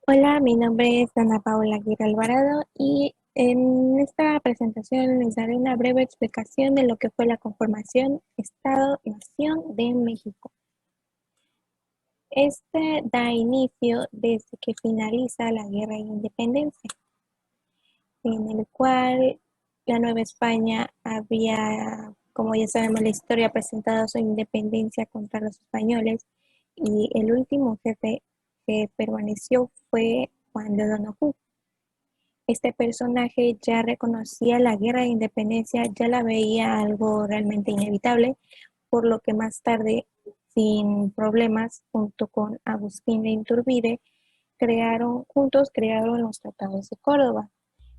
Hola, mi nombre es Ana Paula Aguirre Alvarado y en esta presentación les daré una breve explicación de lo que fue la conformación Estado-Nación de México. Este da inicio desde que finaliza la Guerra de Independencia, en el cual la Nueva España había, como ya sabemos la historia, presentado su independencia contra los españoles y el último jefe que permaneció fue Juan de Donojú. Este personaje ya reconocía la guerra de independencia, ya la veía algo realmente inevitable, por lo que más tarde, sin problemas, junto con Agustín de Iturbide, crearon los Tratados de Córdoba.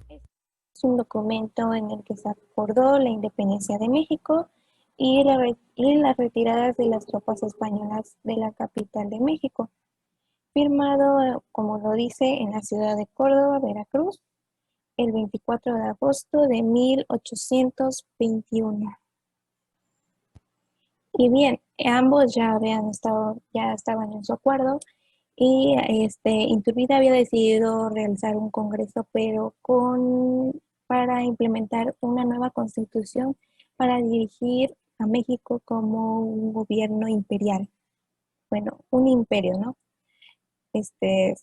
Es un documento en el que se acordó la independencia de México y las retiradas de las tropas españolas de la capital de México, firmado, como lo dice, en la ciudad de Córdoba, Veracruz, el 24 de agosto de 1821. Y bien, ambos ya estaban en su acuerdo y Iturbide había decidido realizar un congreso, pero para implementar una nueva constitución para dirigir a México como un gobierno imperial. Bueno, un imperio, ¿no? Este,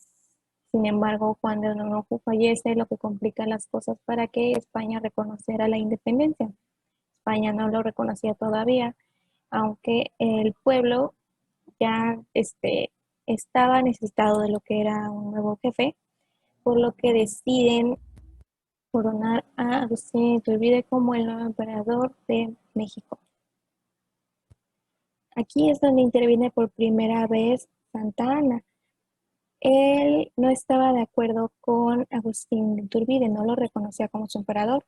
Sin embargo, cuando Onomapu fallece, lo que complica las cosas para que España reconociera la independencia. España no lo reconocía todavía, aunque el pueblo ya estaba necesitado de lo que era un nuevo jefe, por lo que deciden coronar a Agustín Iturbide como el nuevo emperador de México. Aquí es donde interviene por primera vez Santa Anna. Él no estaba de acuerdo con Agustín de Iturbide, no lo reconocía como su emperador,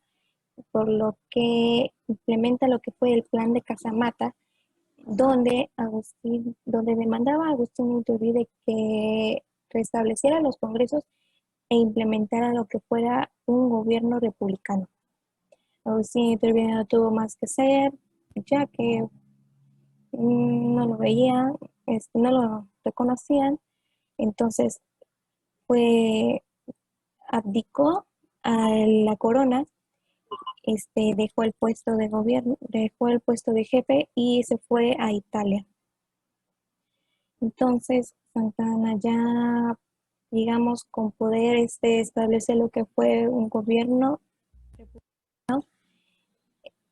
por lo que implementa lo que fue el plan de Casamata, donde demandaba a Agustín de Iturbide que restableciera los congresos e implementara lo que fuera un gobierno republicano. Agustín de Iturbide no tuvo más que hacer, ya que no lo veían, no lo reconocían, entonces fue abdicó a la corona, dejó el puesto de gobierno, dejó el puesto de jefe y se fue a Italia. Entonces, Santa Anna ya, digamos, con poder establece lo que fue un gobierno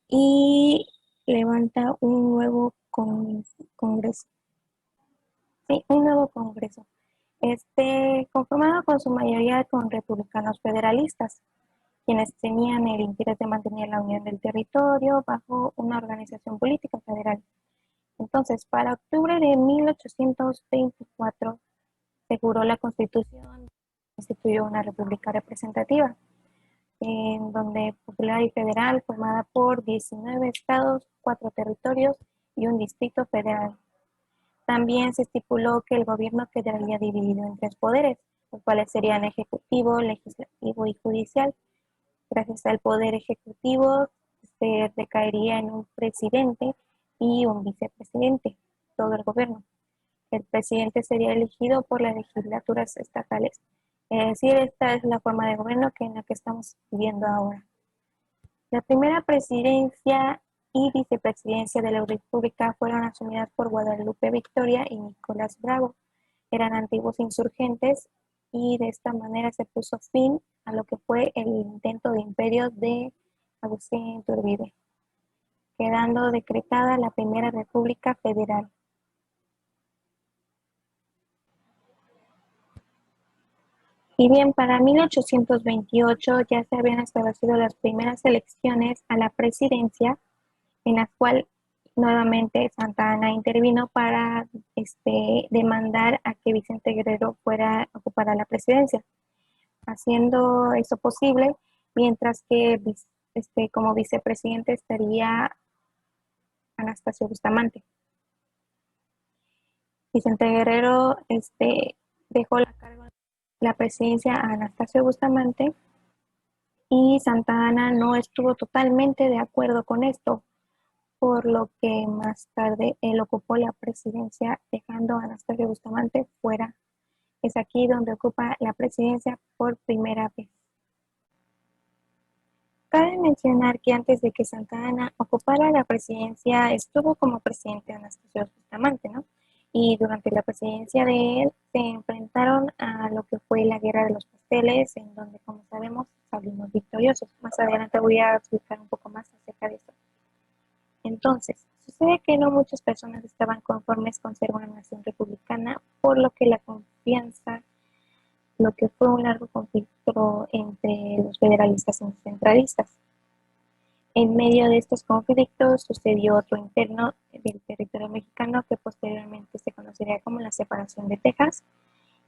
y levanta un nuevo congreso. Sí, un nuevo congreso. Conformado con su mayoría con republicanos federalistas, quienes tenían el interés de mantener la unión del territorio bajo una organización política federal. Entonces, para octubre de 1824, se juró la Constitución, instituyó una república representativa, en donde popular y federal, formada por 19 estados, 4 territorios y un distrito federal. También se estipuló que el gobierno quedaría dividido en 3 poderes, los cuales serían ejecutivo, legislativo y judicial. Gracias al poder ejecutivo se recaería en un presidente y un vicepresidente, todo el gobierno. El presidente sería elegido por las legislaturas estatales. Es decir, esta es la forma de gobierno en la que estamos viviendo ahora. La primera presidencia y vicepresidencia de la República fueron asumidas por Guadalupe Victoria y Nicolás Bravo. Eran antiguos insurgentes y de esta manera se puso fin a lo que fue el intento de imperio de Agustín Iturbide, quedando decretada la Primera República Federal. Y bien, para 1828 ya se habían establecido las primeras elecciones a la presidencia, en las cuales nuevamente Santa Anna intervino para demandar a que Vicente Guerrero fuera a ocupar la presidencia, haciendo eso posible, mientras que como vicepresidente estaría Anastasio Bustamante. Vicente Guerrero dejó la presidencia a Anastasio Bustamante y Santa Anna no estuvo totalmente de acuerdo con esto, por lo que más tarde él ocupó la presidencia dejando a Anastasio Bustamante fuera Es aquí donde ocupa la presidencia por primera vez. Cabe mencionar que antes de que Santa Anna ocupara la presidencia, estuvo como presidente Anastasio Bustamante, ¿no? Y durante la presidencia de él se enfrentaron a lo que fue la Guerra de los Pasteles, en donde, como sabemos, salimos victoriosos. Más adelante voy a explicar un poco más acerca de eso. Entonces, sucede que no muchas personas estaban conformes con ser una nación republicana, por lo que la confianza, lo que fue un largo conflicto entre los federalistas y los centralistas. En medio de estos conflictos sucedió otro interno del territorio mexicano que posteriormente se conocería como la separación de Texas,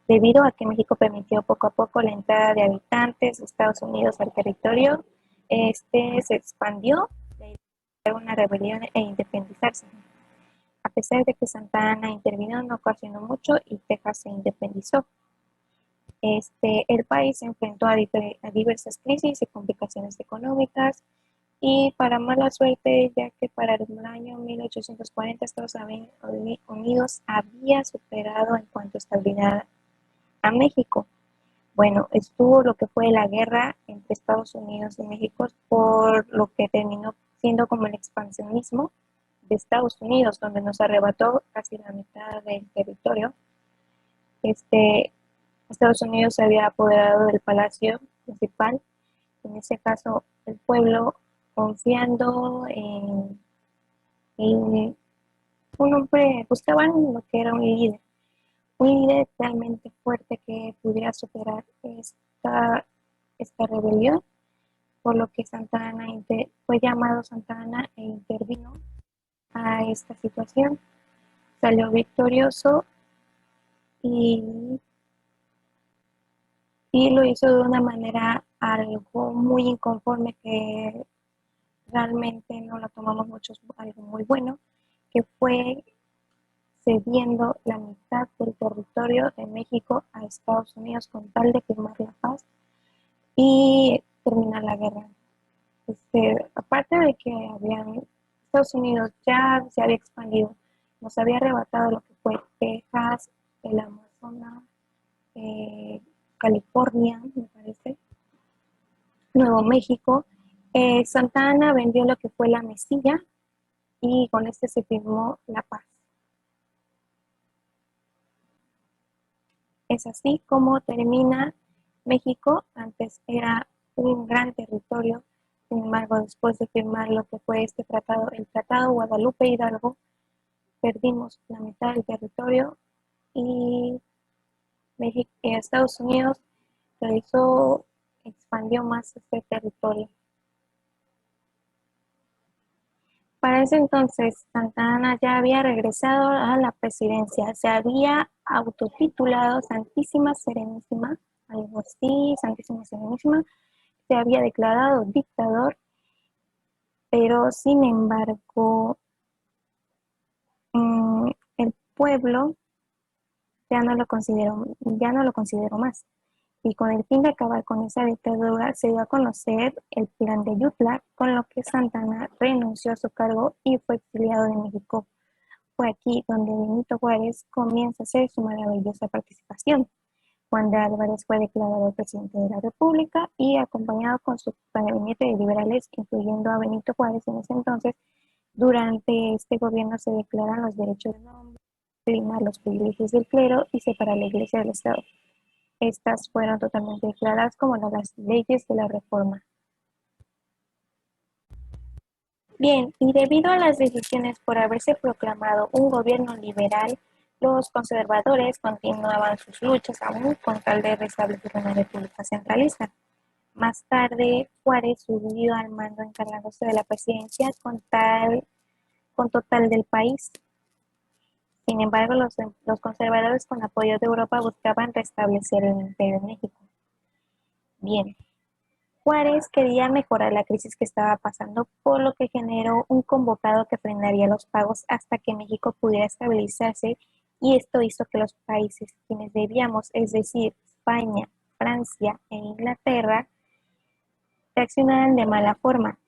debido a que México permitió poco a poco la entrada de habitantes de Estados Unidos al territorio. Este se expandió de una rebelión e independizarse. A pesar de que Santa Anna intervino, no ocasionó mucho y Texas se independizó. El país se enfrentó a diversas crisis y complicaciones económicas, y para mala suerte, ya que para el año 1840 Estados Unidos había superado en cuanto a estabilidad a México. Bueno, estuvo lo que fue la guerra entre Estados Unidos y México, por lo que terminó siendo como el expansionismo de Estados Unidos, donde nos arrebató casi la mitad del territorio. Estados Unidos se había apoderado del palacio principal, en ese caso el pueblo, confiando en un hombre, buscaban lo que era un líder realmente fuerte que pudiera superar esta rebelión, por lo que Santa Anna fue llamado Santa Anna e intervino a esta situación. Salió victorioso y, y lo hizo de una manera algo muy inconforme, que realmente no la tomamos muchos algo muy bueno, que fue cediendo la mitad del territorio de México a Estados Unidos con tal de firmar la paz y terminar la guerra. Aparte de que Estados Unidos ya se había expandido, nos había arrebatado lo que fue Texas, el Amazonas, California, me parece, Nuevo México. Santa Anna vendió lo que fue la Mesilla y con este se firmó la paz. Es así como termina México. Antes era un gran territorio, sin embargo, después de firmar lo que fue este tratado, el Tratado Guadalupe Hidalgo, perdimos la mitad del territorio y Estados Unidos expandió más este territorio. Para ese entonces, Santa Anna ya había regresado a la presidencia, se había autotitulado Santísima Serenísima, algo así, Santísima Serenísima, se había declarado dictador, pero sin embargo, el pueblo ya no lo consideró más. Y con el fin de acabar con esa dictadura, se dio a conocer el Plan de Ayutla, con lo que Santa Anna renunció a su cargo y fue exiliado de México. Fue aquí donde Benito Juárez comienza a hacer su maravillosa participación. Juan de Álvarez fue declarado presidente de la República y, acompañado con su gabinete de liberales, incluyendo a Benito Juárez en ese entonces, durante este gobierno se declaran los derechos del hombre, limar los privilegios del clero y separar la Iglesia del Estado. Estas fueron totalmente declaradas como las leyes de la Reforma. Bien, y debido a las decisiones por haberse proclamado un gobierno liberal, los conservadores continuaban sus luchas aún con tal de restablecer una república centralista. Más tarde, Juárez subió al mando encargándose de la presidencia con total del país. Sin embargo, los conservadores, con apoyo de Europa, buscaban restablecer el imperio en México. Bien, Juárez quería mejorar la crisis que estaba pasando, por lo que generó un convocado que frenaría los pagos hasta que México pudiera estabilizarse, y esto hizo que los países quienes debíamos, es decir, España, Francia e Inglaterra, reaccionaran de mala forma,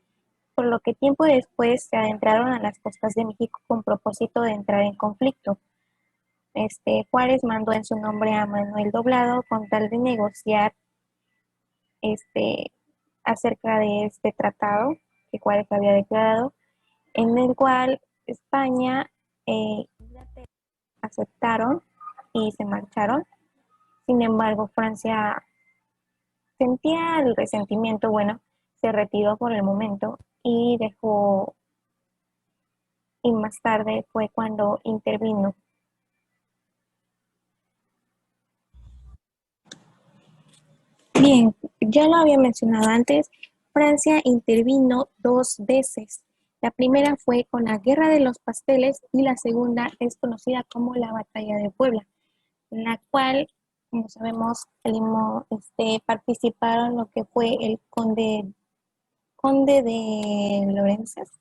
por lo que tiempo después se adentraron a las costas de México con propósito de entrar en conflicto. Juárez mandó en su nombre a Manuel Doblado con tal de negociar este, acerca de este tratado que Juárez había declarado, en el cual España e Inglaterra aceptaron y se marcharon. Sin embargo, Francia sentía el resentimiento, bueno, se retiró por el momento y dejó, y más tarde fue cuando intervino. Bien, ya lo había mencionado antes, Francia intervino dos veces. La primera fue con la Guerra de los Pasteles y la segunda es conocida como la Batalla de Puebla, en la cual, como sabemos, participaron lo que fue el conde de Lorences,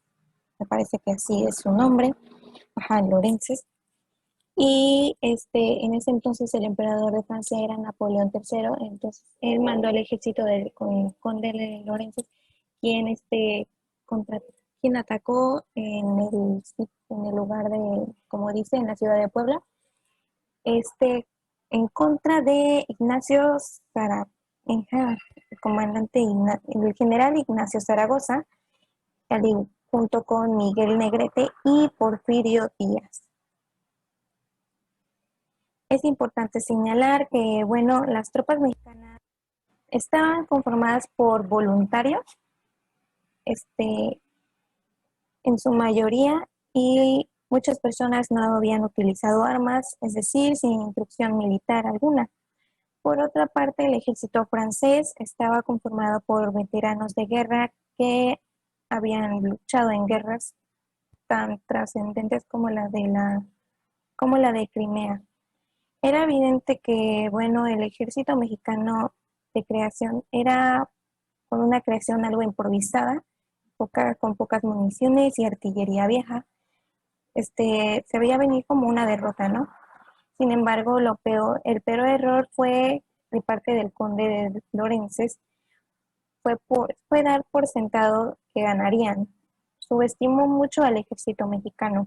me parece que así es su nombre, ajá, Lorences, y en ese entonces el emperador de Francia era Napoleón III, entonces él mandó al ejército del conde de Lorenzo, quien, contra, quien atacó en el lugar de, como dice, en la ciudad de Puebla, este, en contra de Ignacio Zaragoza, el comandante, el general Ignacio Zaragoza, junto con Miguel Negrete y Porfirio Díaz. Es importante señalar que, bueno, las tropas mexicanas estaban conformadas por voluntarios, este, en su mayoría, y muchas personas no habían utilizado armas, es decir, sin instrucción militar alguna. Por otra parte, el ejército francés estaba conformado por veteranos de guerra que habían luchado en guerras tan trascendentes como la de Crimea. Era evidente que, bueno, el ejército mexicano de creación era con una creación algo improvisada, con pocas municiones y artillería vieja. Se veía venir como una derrota, ¿no? Sin embargo, el peor error fue de parte del conde de Lorences, fue dar por sentado que ganarían. Subestimó mucho al ejército mexicano.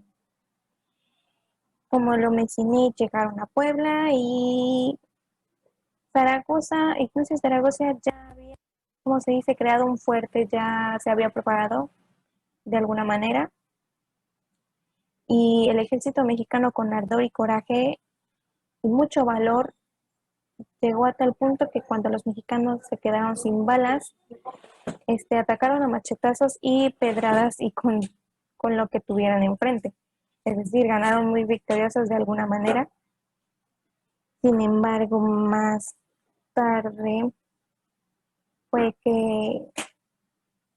Como lo mencioné, llegaron a Puebla y Zaragoza, incluso Zaragoza ya había, como se dice, creado un fuerte, ya se había preparado de alguna manera. Y el ejército mexicano con ardor y coraje y mucho valor llegó a tal punto que cuando los mexicanos se quedaron sin balas, atacaron a machetazos y pedradas y con lo que tuvieran enfrente. Es decir, ganaron muy victoriosos de alguna manera. Sin embargo, más tarde fue que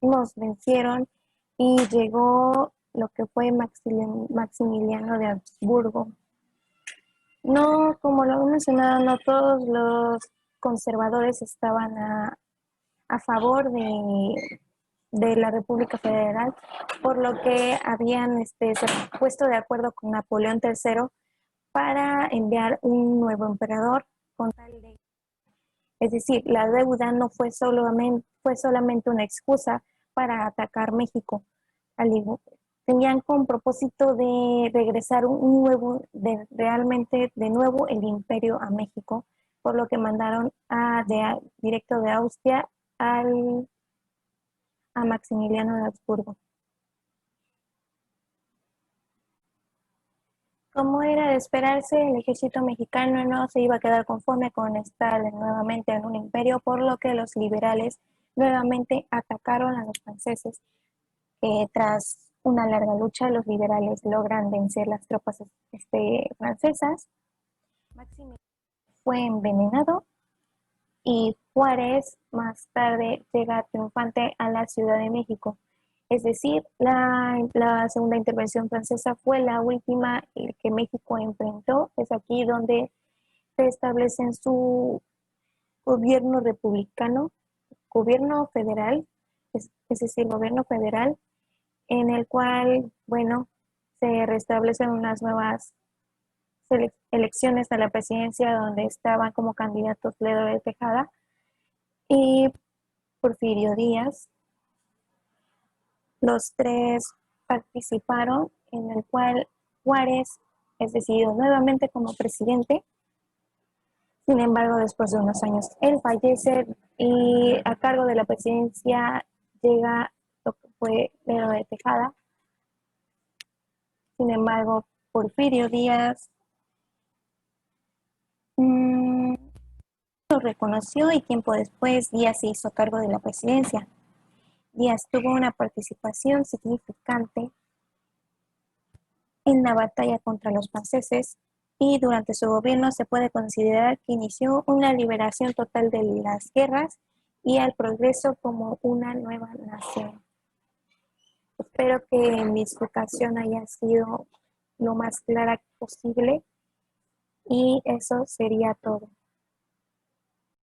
nos vencieron y llegó lo que fue Maximiliano de Habsburgo. No, como lo he mencionado, no todos los conservadores estaban a favor de la República Federal, por lo que habían se puesto de acuerdo con Napoleón III para enviar un nuevo emperador con tal de, es decir, la deuda no fue solamente una excusa para atacar México. Tenían con propósito de regresar realmente de nuevo el imperio a México, por lo que mandaron directo de Austria a Maximiliano de Habsburgo. Como era de esperarse, el ejército mexicano no se iba a quedar conforme con estar nuevamente en un imperio, por lo que los liberales nuevamente atacaron a los franceses. Tras una larga lucha, los liberales logran vencer las tropas francesas. Maximiliano fue envenenado y Juárez más tarde llega triunfante a la Ciudad de México. Es decir, la segunda intervención francesa fue la última que México enfrentó. Es aquí donde se establece su gobierno republicano, gobierno federal, es decir, gobierno federal, en el cual, bueno, se restablecen unas nuevas elecciones a la presidencia donde estaban como candidatos Ledo de Tejada y Porfirio Díaz. Los tres participaron, en el cual Juárez es decidido nuevamente como presidente. Sin embargo, después de unos años, él fallece y a cargo de la presidencia llega lo que fue Pedro de Tejada. Sin embargo, Porfirio Díaz lo reconoció y tiempo después Díaz se hizo cargo de la presidencia. Díaz tuvo una participación significante en la batalla contra los franceses y durante su gobierno se puede considerar que inició una liberación total de las guerras y al progreso como una nueva nación. Espero que mi explicación haya sido lo más clara posible y eso sería todo.